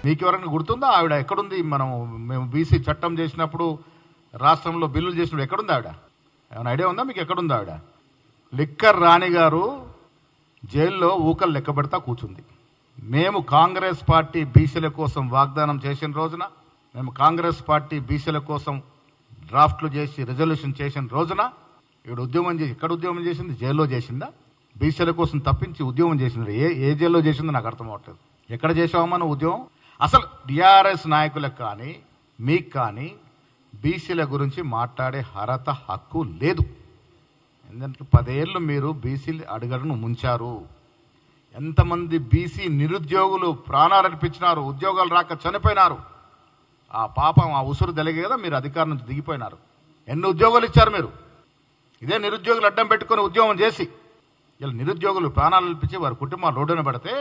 మీకెవరైనా గుర్తుందా ఆవిడ ఎక్కడుంది? మేము బీసీ చట్టం చేసినప్పుడు రాష్ట్రంలో బిల్లులు చేసినప్పుడు ఎక్కడుంది ఆవిడ? ఏమైనా ఐడియా ఉందా మీకు? ఎక్కడుంది ఆవిడ? లిక్కర్ రాణి గారు జైల్లో ఊకలు లెక్క పెడతా కూర్చుంది. మేము కాంగ్రెస్ పార్టీ బీసీల కోసం వాగ్దానం చేసిన రోజున, మేము కాంగ్రెస్ పార్టీ బీసీల కోసం డ్రాఫ్ట్లు చేసి రిజల్యూషన్ చేసిన రోజున ఇక్కడ ఉద్యమం చేసి, ఎక్కడ ఉద్యమం చేసింది? జైల్లో చేసిందా? బీసీల కోసం తప్పించి ఉద్యమం చేసింది ఏ జైల్లో చేసిందో నాకు అర్థం అవ్వట్లేదు. ఎక్కడ చేసామా నువ్వు ఉద్యమం? అసలు టీఆర్ఎస్ నాయకులకు కానీ మీకు కానీ బీసీల గురించి మాట్లాడే అర్హత, హక్కు లేదు. ఎందుకంటే 10 ఏళ్ళు మీరు బీసీలు అడుగడును ముంచారు. ఎంతమంది బీసీ నిరుద్యోగులు ప్రాణాలు అర్పించినారు, ఉద్యోగాలు రాక చనిపోయినారు. ఆ పాపం, ఆ ఉసురు తెలిగే కదా మీరు అధికారం నుంచి దిగిపోయినారు. ఎన్ని ఉద్యోగాలు ఇచ్చారు మీరు? ఇదే నిరుద్యోగులు అడ్డం పెట్టుకొని ఉద్యోగం చేసి ఇలా నిరుద్యోగులు ప్రాణాలు అర్పించి వారి కుటుంబాలు రోడ్డున పెడితే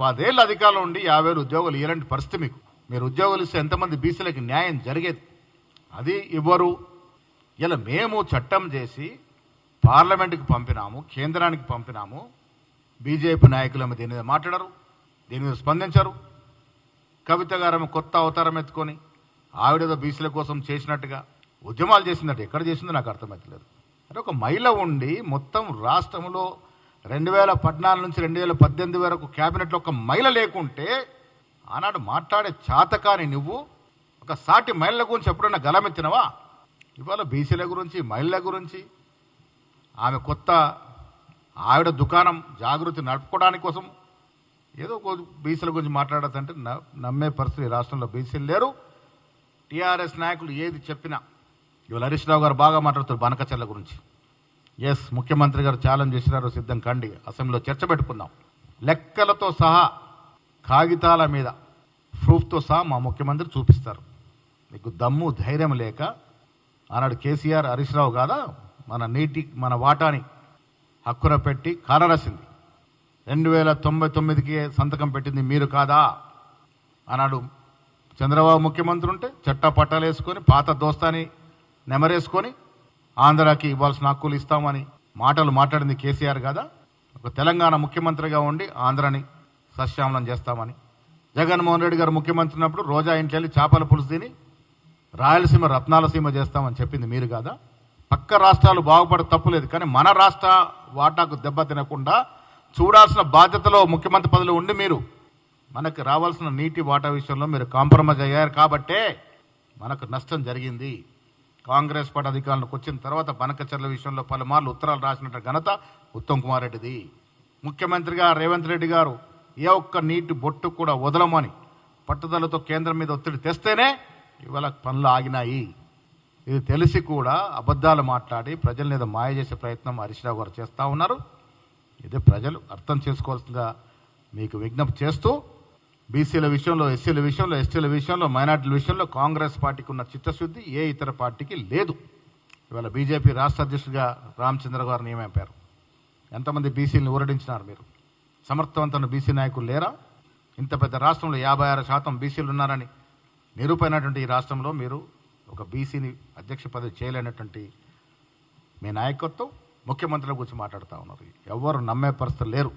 10 ఏళ్ళు అధికారంలో ఉండి 50,000 ఉద్యోగాలు ఇలాంటి పరిస్థితి మీకు. మీరు ఉద్యోగాలు ఇస్తే ఎంతమంది బీసీలకి న్యాయం జరిగేది? అది ఇవ్వరు. ఇలా మేము చట్టం చేసి పార్లమెంటుకి పంపినాము, కేంద్రానికి పంపినాము. బీజేపీ నాయకులేమో దీని మీద మాట్లాడరు, దీని మీద స్పందించరు. కవిత గారు కొత్త అవతారం ఎత్తుకొని ఆవిడేదో బీసీల కోసం చేసినట్టుగా ఉద్యమాలు చేసిందట. ఎక్కడ చేసిందో నాకు అర్థమవుతలేదు. అంటే ఒక మహిళ ఉండి మొత్తం రాష్ట్రంలో 2014 నుంచి 2018 వరకు క్యాబినెట్లో ఒక మహిళ లేకుంటే ఆనాడు మాట్లాడే చాతకాని నువ్వు ఒక సాటి మహిళల గురించి ఎప్పుడన్నా గలమెత్తినవా? ఇవాళ బీసీల గురించి, మహిళల గురించి, ఆమె కొత్త ఆవిడ దుకాణం జాగృతి నడుపుకోవడానికి కోసం ఏదో బీసీల గురించి మాట్లాడదంటే నమ్మే పరిస్థితి రాష్ట్రంలో బీసీలు లేరు. టీఆర్ఎస్ నాయకులు ఏది చెప్పినా, ఇవాళ హరీష్ రావు గారు బాగా మాట్లాడుతారు బనకచర్ల గురించి. ఎస్, ముఖ్యమంత్రి గారు ఛాలెంజ్ చేసినారు, సిద్ధం కండి, అసెంబ్లీలో చర్చ పెట్టుకుందాం. లెక్కలతో సహా, కాగితాల మీద ప్రూఫ్తో సహా మా ముఖ్యమంత్రి చూపిస్తారు. మీకు దమ్ము ధైర్యం లేక ఆనాడు కేసీఆర్, హరీష్ రావు కాదా మన వాటాని హక్కున పెట్టి కాలరాసింది. 2099కి సంతకం పెట్టింది మీరు కాదా? ఆనాడు చంద్రబాబు ముఖ్యమంత్రి ఉంటే చట్టా పట్టాలు వేసుకొని పాత దోస్తాని నెమరేసుకొని ఆంధ్రాకి ఇవ్వాల్సిన హక్కులు ఇస్తామని మాటలు మాట్లాడింది కేసీఆర్ కాదా? ఒక తెలంగాణ ముఖ్యమంత్రిగా ఉండి ఆంధ్రాని సస్యామలం చేస్తామని. జగన్మోహన్ రెడ్డి గారు ముఖ్యమంత్రి ఉన్నప్పుడు రోజా ఇంట్లో వెళ్ళి చేపల పులుసు తిని రాయలసీమ రత్నాలసీమ చేస్తామని చెప్పింది మీరు కాదా? పక్క రాష్ట్రాలు బాగుపడే తప్పులేదు, కానీ మన రాష్ట్ర వాటాకు దెబ్బ తినకుండా చూడాల్సిన బాధ్యతలో ముఖ్యమంత్రి పదవిలో ఉండి మీరు మనకు రావాల్సిన నీటి వాటా విషయంలో మీరు కాంప్రమైజ్ అయ్యారు కాబట్టే మనకు నష్టం జరిగింది. కాంగ్రెస్ పార్టీ అధికారంలోకి వచ్చిన తర్వాత బనకచర్ల విషయంలో పలుమార్లు ఉత్తరాలు రాసినట్టు ఘనత ఉత్తమ్ కుమార్ రెడ్డిది. ముఖ్యమంత్రిగా రేవంత్ రెడ్డి గారు ఏ ఒక్క నీటి బొట్టు కూడా వదలమని పట్టుదలతో కేంద్రం మీద ఒత్తిడి తెస్తేనే ఇవాళ పనులు ఆగినాయి. ఇది తెలిసి కూడా అబద్ధాలు మాట్లాడి ప్రజల మీద మాయ చేసే ప్రయత్నం హరీష్ రావు గారు చేస్తూ ఉన్నారు. ఇదే ప్రజలు అర్థం చేసుకోవాల్సిందిగా మీకు విజ్ఞప్తి చేస్తూ, బీసీల విషయంలో, ఎస్సీల విషయంలో, ఎస్టీల విషయంలో, మైనార్టీల విషయంలో కాంగ్రెస్ పార్టీకి ఉన్న చిత్తశుద్ధి ఏ ఇతర పార్టీకి లేదు. ఇవాళ బీజేపీ రాష్ట్ర అధ్యక్షుడిగా రామచంద్ర గారు నియమింపారు. ఎంతమంది బీసీలను ఊరడించినారు మీరు? సమర్థవంతమైన బీసీ నాయకులు లేరా? ఇంత పెద్ద రాష్ట్రంలో 56% బీసీలు ఉన్నారని నిరూపైనటువంటి ఈ రాష్ట్రంలో మీరు ఒక బీసీని అధ్యక్ష పదవి చేయలేనటువంటి మీ నాయకత్వం ముఖ్యమంత్రుల గురించి మాట్లాడుతూ ఉన్నారు. ఎవరు నమ్మే పరిస్థితులు లేరు.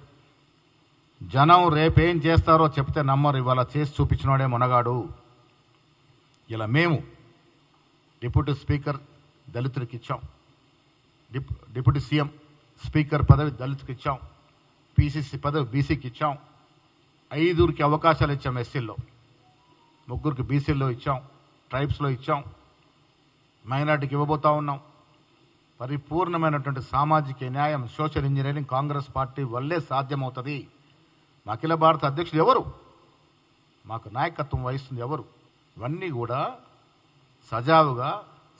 జనం రేపేం చేస్తారో చెప్తే నమ్మరు. ఇవాళ చేసి చూపించినోడే మునగాడు. ఇలా మేము డిప్యూటీ స్పీకర్ దళితుడికి ఇచ్చాం, డిప్యూటీ సీఎం స్పీకర్ పదవి దళితుడికి ఇచ్చాం, పీసీసీ పదవి బీసీకి ఇచ్చాం, 5కి అవకాశాలు ఇచ్చాం, ఎస్సీల్లో 3కి బీసీల్లో ఇచ్చాం, ట్రైబ్స్లో ఇచ్చాం, మైనార్టీకి ఇవ్వబోతా ఉన్నాం. పరిపూర్ణమైనటువంటి సామాజిక న్యాయం, సోషల్ ఇంజనీరింగ్ కాంగ్రెస్ పార్టీ వల్లే సాధ్యమవుతుంది. అఖిల భారత అధ్యక్షుడు ఎవరు? మాకు నాయకత్వం వహిస్తుంది ఎవరు? ఇవన్నీ కూడా సజావుగా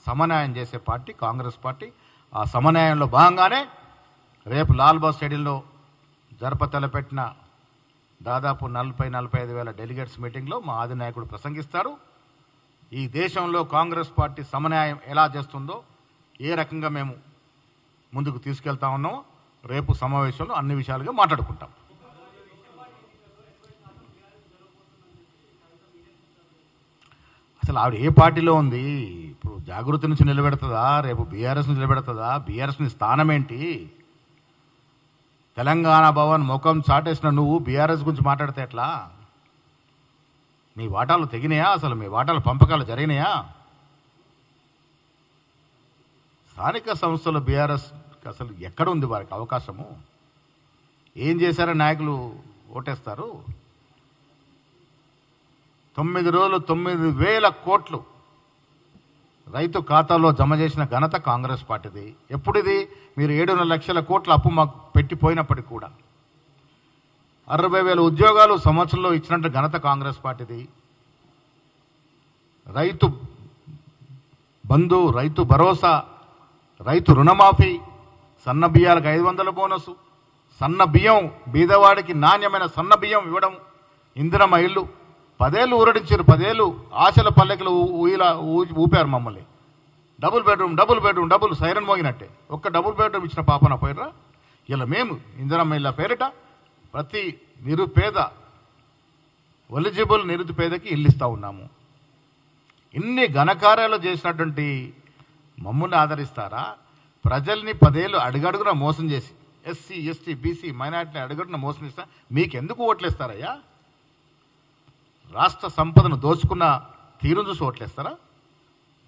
సమన్వయం చేసే పార్టీ కాంగ్రెస్ పార్టీ. ఆ సమన్వయంలో భాగంగానే రేపు లాల్బాగ్ స్టేడియంలో తలపెట్టిన దాదాపు 40-45 వేల డెలిగేట్స్ మీటింగ్లో మా ఆది నాయకుడు ప్రసంగిస్తారు. ఈ దేశంలో కాంగ్రెస్ పార్టీ సమన్వయం ఎలా చేస్తుందో, ఏ రకంగా మేము ముందుకు తీసుకెళ్తా ఉన్నామో రేపు సమావేశంలో అన్ని విషయాలుగా మాట్లాడుకుంటాం. అసలు ఆవిడ ఏ పార్టీలో ఉంది? ఇప్పుడు జాగృతి నుంచి నిలబెడుతుందా? రేపు బీఆర్ఎస్ నుంచి నిలబెడుతుందా? బీఆర్ఎస్ నీ స్థానం ఏంటి? తెలంగాణ భవన్ ముఖం చాటేసిన నువ్వు బీఆర్ఎస్ గురించి మాట్లాడితే ఎట్లా? మీ వాటాలు తెగినాయా? అసలు మీ వాటాల పంపకాలు జరిగినాయా? స్థానిక సంస్థల బీఆర్ఎస్ అసలు ఎక్కడ ఉంది వారికి అవకాశము? ఏం చేశారో నాయకులు ఓటేస్తారు? 9 రోజులు 9,000 కోట్లు రైతు ఖాతాలో జమ చేసిన ఘనత కాంగ్రెస్ పార్టీది. ఎప్పుడిది? మీరు 7,5 లక్షల కోట్ల అప్పు మాకు పెట్టిపోయినప్పటికీ కూడా 60,000 ఉద్యోగాలు సంవత్సరంలో ఇచ్చినట్టు ఘనత కాంగ్రెస్ పార్టీది. రైతు బంధు, రైతు భరోసా, రైతు రుణమాఫీ, సన్న బియ్యాలకు 500 బోనసు, సన్న బియ్యం బీదవాడికి నాణ్యమైన సన్న బియ్యం ఇవ్వడం, ఇందిరమ్మ ఇల్లు 10 ఏళ్ళు ఊరడించారు. 10 ఏళ్ళు ఆశల పల్లెకలు ఊపారు మమ్మల్ని. డబుల్ బెడ్రూమ్ సైరన్ మోగినట్టే. ఒక్క డబుల్ బెడ్రూమ్ ఇచ్చిన పాపన పోయినరా? ఇలా మేము ఇందిరమ్మ ఇళ్ళ పేరిట ప్రతి నిరుపేద ఎలిజిబుల్ నిరుపేదకి ఇల్లు ఇస్తూ ఉన్నాము. ఇన్ని ఘనకార్యాలు చేసినటువంటి మమ్మల్ని ఆదరిస్తారా? ప్రజల్ని 10 ఏళ్ళు అడుగడుగున మోసం చేసి ఎస్సీ, ఎస్టీ, బీసీ, మైనార్టీని అడుగడుగున మోసం చేస్తా మీకెందుకు ఓట్లేస్తారయ్యా? రాష్ట్ర సంపదను దోచుకున్న తీరు చూసి ఓట్లేస్తారా?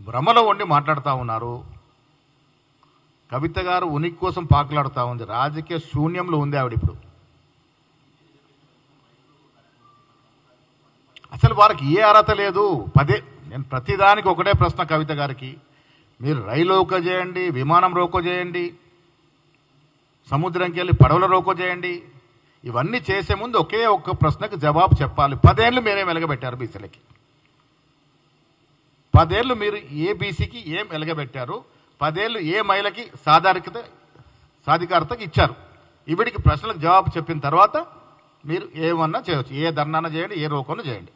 భ్రమలో ఉండి మాట్లాడుతూ ఉన్నారు. కవిత గారు ఉనికి కోసం పాకులాడుతూ ఉంది. రాజకీయ శూన్యంలో ఉంది ఆవిడ ఇప్పుడు. అసలు వారికి ఏ అర్హత లేదు. నేను ప్రతిదానికి ఒకటే ప్రశ్న కవిత గారికి, మీరు రైలు రోకో చేయండి, విమానం రోకో చేయండి, సముద్రంకి వెళ్ళి పడవల రోకో చేయండి, ఇవన్నీ చేసే ముందు ఒకే ఒక్క ప్రశ్నకు జవాబు చెప్పాలి. 10 ఏళ్ళు మీరే వెలగబెట్టారు బీసీలకి? 10 ఏళ్ళు మీరు ఏ బీసీకి ఏం వెలగబెట్టారు? 10 ఏళ్ళు ఏ మహిళకి సాధికారతకి ఇచ్చారు? ఇవిడికి ప్రశ్నలకు జవాబు చెప్పిన తర్వాత మీరు ఏమన్నా చేయవచ్చు. ఏ ధర్నాన్న చేయండి, ఏ రోకోను చేయండి.